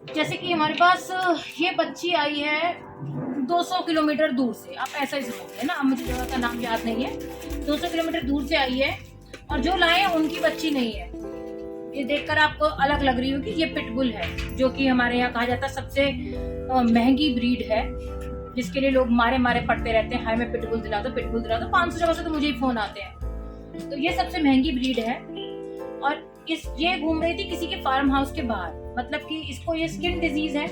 जैसे कि हमारे पास ये बच्ची आई है 200 किलोमीटर दूर से, आप ऐसा ही समझिए ना, अब मुझे जगह का नाम याद नहीं है। 200 किलोमीटर दूर से आई है और जो लाए हैं उनकी बच्ची नहीं है। ये देखकर आपको अलग लग रही होगी, ये पिटबुल है, जो कि हमारे यहाँ कहा जाता है सबसे महंगी ब्रीड है, जिसके लिए लोग मारे मारे पड़ते रहते हैं, हाय मैं पिटबुल दिला दो, पिटबुल दिला दो। 500 जगह से तो मुझे ही फोन आते हैं। तो ये सबसे महंगी ब्रीड है और ये घूम रही थी किसी के फार्म हाउस के बाहर, मतलब कि इसको ये स्किन डिजीज है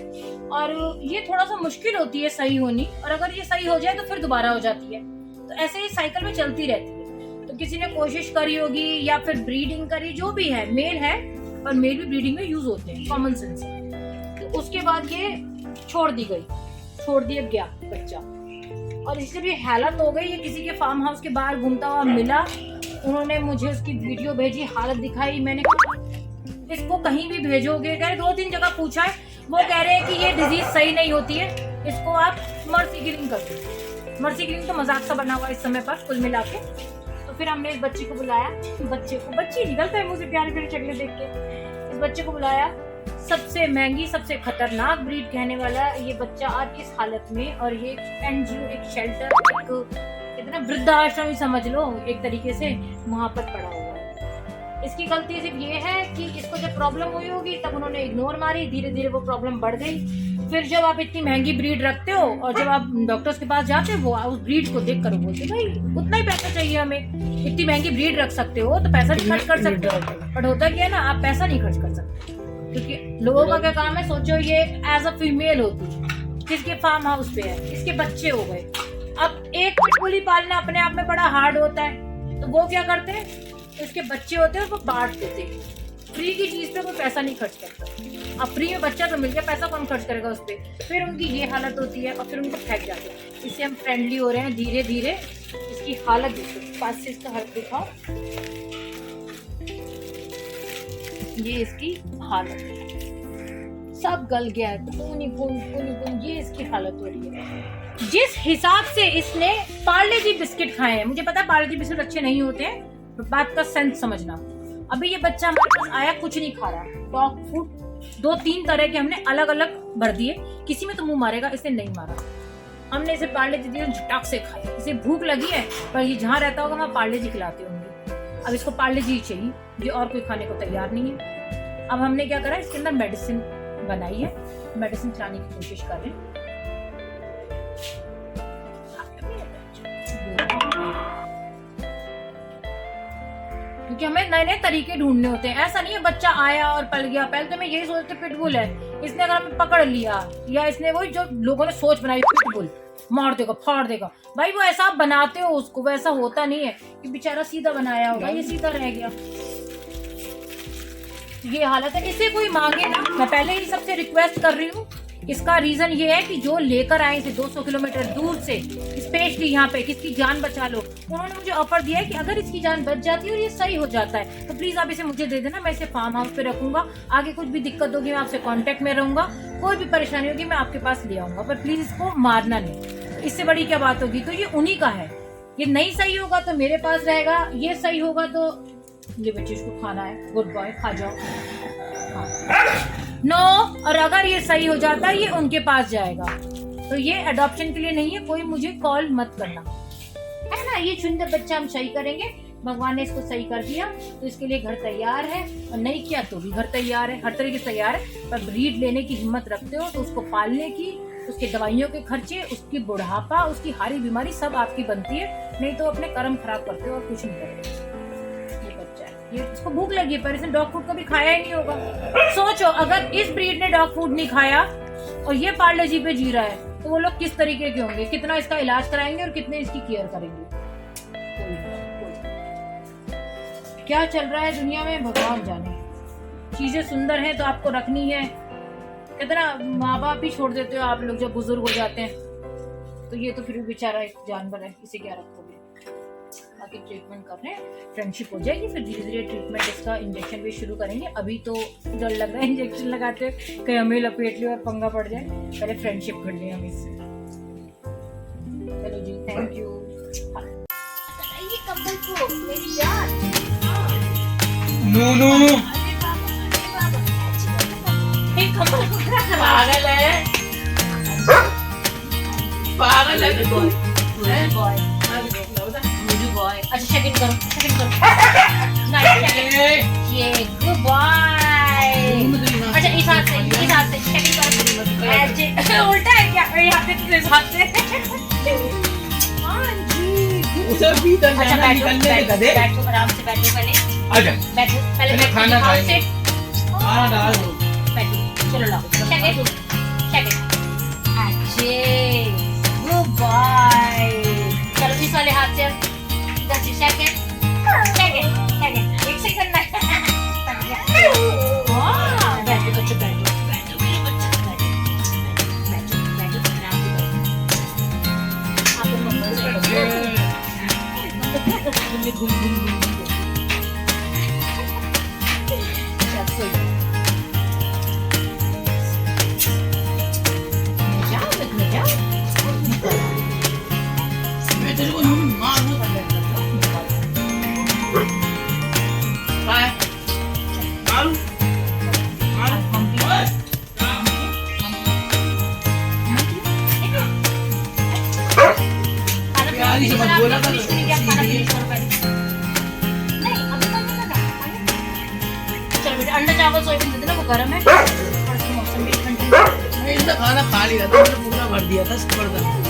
और ये थोड़ा सा मुश्किल होती है सही होनी, और अगर ये सही हो जाए तो फिर दोबारा हो जाती है। तो ऐसे ही साइकिल में चलती रहती है। तो किसी ने कोशिश करी होगी या फिर ब्रीडिंग करी, जो भी है, मेल है और मेल भी ब्रीडिंग में यूज होते हैं, कॉमन सेंस है। तो उसके बाद ये छोड़ दिया गया बच्चा, और इससे भी हालत हो गई। ये किसी के फार्म हाउस के बाहर घूमता हुआ मिला, उन्होंने मुझे उसकी वीडियो भेजी, हालत दिखाई। मैंने कहा इसको कहीं भी भेजोगे, कह रहे 2-3 जगह पूछा है, वो कह रहे हैं कि ये डिजीज सही नहीं होती है, इसको आप मर्सी गिरिंग कर दो। मर्सी गिरिंग तो मजाक सा बना हुआ इस समय पर कुल मिला के। तो फिर हमने इस बच्ची को बुलाया, बच्ची निकलता है मुंह से प्यारी प्यारी शक्लें देख के। इस बच्चे को बुलाया, सबसे महंगी सबसे खतरनाक ब्रीड कहने वाला ये बच्चा आज इस हालत में, और ये एनजीओ, एक शेल्टर, एक इतना वृद्धाश्रम ही समझ लो एक तरीके से, वहां पर पड़ा हुआ है। इसकी गलती सिर्फ ये है कि इसको जब प्रॉब्लम हुई होगी तब उन्होंने इग्नोर मारी, धीरे धीरे वो प्रॉब्लम बढ़ गई। फिर जब आप इतनी महंगी ब्रीड रखते हो और जब आप डॉक्टर्स के पास जाते हो, वो उस ब्रीड को देख कर बोलते भाई उतना ही पैसा चाहिए हमें, इतनी महंगी ब्रीड रख सकते हो तो पैसा नहीं खर्च कर सकते हो। बट होता क्या है ना, आप पैसा नहीं खर्च कर सकते, क्योंकि लोगों का क्या काम है, सोचो ये एज अ फीमेल होती, किसके फार्म हाउस पे है, इसके बच्चे हो गए। अब एक पिटबुल पालना अपने आप में बड़ा हार्ड होता है, तो वो क्या करते हैं, इसके बच्चे होते हैं वो बांट देते हैं। फ्री की चीज पे कोई पैसा नहीं खर्च करता। अब फ्री में बच्चा तो मिल गया, पैसा कौन खर्च करेगा उस पर। फिर उनकी ये हालत होती है और फिर उनको फेंक जाते हैं। इससे हम फ्रेंडली हो रहे हैं धीरे धीरे। इसकी हालत देखो, पास से इसका हालत दिखाओ, ये इसकी हालत है, सब गल गया है, खून, ये इसकी हालत हो रही है। जिस हिसाब से इसने पार्ले जी बिस्किट खाए हैं, मुझे पता है पार्ले जी बिस्किट अच्छे नहीं होते हैं, बात का सेंस समझना। अभी ये बच्चा हमारे पास आया, कुछ नहीं खा रहा, डॉग फूड 2-3 तरह के हमने अलग अलग भर दिए, किसी में तो मुंह मारेगा, इसने नहीं मारा। हमने इसे पार्ले जी दिए, झटाक से खाया। इसे भूख लगी है, पर ये जहाँ रहता होगा वहाँ पार्ले जी खिलाते होंगे। अब इसको पार्ले जी चाहिए, ये और कोई खाने को तैयार नहीं है। अब हमने क्या करा, इसके अंदर मेडिसिन बनाई है, मेडिसिन खिलाने की कोशिश कर रहे हैं। क्योंकि हमें नए नए तरीके ढूंढने होते हैं। ऐसा नहीं है बच्चा आया और पल गया। पहले तो मैं यही सोचती पिटबुल है, इसने अगर हमें पकड़ लिया, या इसने वही जो लोगों ने सोच बनाई पिटबुल मार देगा फाड़ देगा, भाई वो ऐसा आप बनाते हो उसको, वैसा होता नहीं है कि बेचारा सीधा बनाया होगा, ये सीधा रह गया। ये हालत है। इसे कोई मांगे ना, मैं पहले ही सबसे रिक्वेस्ट कर रही हूँ, इसका रीजन ये है कि जो लेकर आए थे 200 किलोमीटर दूर से स्पेशली यहाँ पे, किसकी जान बचा लो, उन्होंने मुझे ऑफर दिया है कि अगर इसकी जान बच जाती है और ये सही हो जाता है तो प्लीज आप इसे मुझे दे देना, मैं इसे फार्म हाउस पे रखूंगा। आगे कुछ भी दिक्कत होगी मैं आपसे कांटेक्ट में रहूंगा, कोई भी परेशानी होगी मैं आपके पास ले आऊंगा, पर प्लीज इसको मारना नहीं, इससे बड़ी क्या बात होगी। तो ये उन्हीं का है, ये नहीं सही होगा तो मेरे पास रहेगा, ये सही होगा तो ये बच्चे इसको खाना है, गुड बॉय खा जाओ। नो, और अगर ये सही हो जाता है ये उनके पास जाएगा। तो ये अडॉप्शन के लिए नहीं है, कोई मुझे कॉल मत करना, है ना। ये सुंदर बच्चा हम सही करेंगे, भगवान ने इसको सही कर दिया तो इसके लिए घर तैयार है, और नहीं किया तो भी घर तैयार है, हर तरीके से तैयार है। पर ब्रीड लेने की हिम्मत रखते हो तो उसको पालने की, उसके दवाइयों के खर्चे, उसकी बुढ़ापा, उसकी हारी बीमारी सब आपकी बनती है, नहीं तो अपने कर्म खराब करते हो और कुछ नहीं करते। ये इसको भूख लगी है पर इसने डॉग फूड कभी खाया ही नहीं होगा। सोचो अगर इस ब्रीड ने डॉग फूड नहीं खाया और ये पार्ले जी पे जी रहा है तो वो लोग किस तरीके के होंगे, कितना इसका इलाज कराएंगे और कितने इसकी केयर करेंगे। क्या चल रहा है दुनिया में भगवान जाने। चीजें सुंदर हैं तो आपको रखनी है, कितना माँ बाप ही छोड़ देते हो आप लोग जब बुजुर्ग हो जाते हैं। तो ये तो फिर भी बेचारा एक जानवर है, इसे क्या रखोगे। बाकी ट्रीटमेंट कर रहे हैं, फ्रेंडशिप हो जाएगी, फिर धीरे धीरे ट्रीटमेंट इसका इंजेक्शन भी शुरू करेंगे। अभी तो डर लग रहा है इंजेक्शन लगाते कहीं हमें लपेट ले और पंगा पड़ जाए, पहले फ्रेंडशिप कर लें हम इससे। चलो जी, थैंक यू। ये कंबल को मेरी जान नूनू कंबल पागल है, पागल है तो बॉय बॉय। अच्छा सेकंड करो, सेकंड करो। नाइस सेकंड, ये गुड बॉय। अच्छा इस हाथ से सेकंड करो। ऐसे उल्टा है क्या? यहाँ पे तो इस हाथ से। हाँ जी, उसे भी तो अच्छा जाना निकलने दे दे। बैठो आराम से, बैठो पहले, आजा बैठो पहले, खाना हाथ से खाना डाल दो। बैठो, चलो लाओ सेकंड सेकंड। अच्छे गुड बॉय। चलो इस वाले हाथ से इधर से सेकंड सेकंड सेकंड, एक सेकंड ना। वाह बैठो बच्चों, बैठो बैठो मेरे बच्चे, बैठो बैठो बैठो आराम से बैठो। आप लोग मम्मा से मैं तेरे को मारूं। मारूं प्यारी से मत बोला कर। चलो बेटा अंडा चावल सोयाबीन दे देना, वो गर्म है और मौसम भी ठंडा है। मैं इसका खाना खा लिया था, मैंने पूरा भर दिया था, जबरदस्त।